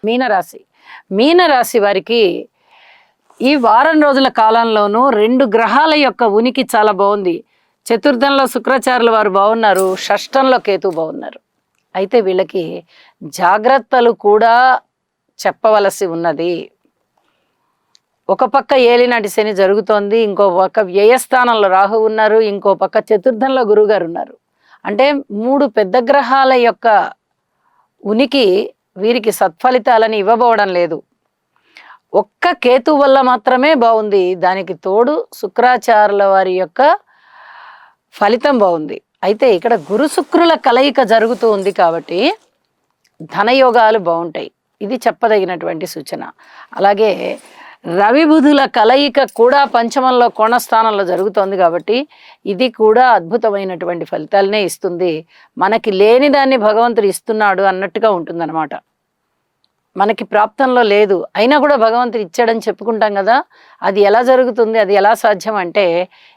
మీనరాశి. మీనరాశి వారికి ఈ వారం రోజుల కాలంలోనూ 2 గ్రహాల యొక్క ఉనికి చాలా బాగుంది. చతుర్థంలో శుక్రాచార్యుల వారు బాగున్నారు, షష్టంలో కేతు బాగున్నారు. అయితే వీళ్ళకి జాగ్రత్తలు కూడా చెప్పవలసి ఉన్నది. ఒక పక్క ఏలినాటి శని జరుగుతోంది, ఇంకో పక్క వ్యయస్థానంలో రాహు ఉన్నారు, ఇంకో పక్క చతుర్థంలో గురువుగారు ఉన్నారు. అంటే 3 పెద్ద గ్రహాల యొక్క ఉనికి వీరికి సత్ఫలితాలని ఇవ్వబోవడం లేదు. ఒక్క కేతు వల్ల మాత్రమే బాగుంది. దానికి తోడు శుక్రాచార్యుల వారి యొక్క ఫలితం బాగుంది. అయితే ఇక్కడ గురు శుక్రుల కలయిక జరుగుతూ ఉంది కాబట్టి ధనయోగాలు బాగుంటాయి. ఇది చెప్పదగినటువంటి సూచన. అలాగే రవి బుధుల కలయిక కూడా పంచమంలో కోణస్థానంలో జరుగుతోంది కాబట్టి ఇది కూడా అద్భుతమైనటువంటి ఫలితాలనే ఇస్తుంది. మనకి లేని దాన్ని భగవంతుడు ఇస్తున్నాడు అన్నట్టుగా ఉంటుందన్నమాట. మనకి ప్రాప్తంలో లేదు అయినా కూడా భగవంతుడు ఇచ్చాడని చెప్పుకుంటాం కదా. అది ఎలా జరుగుతుంది, అది ఎలా సాధ్యం అంటే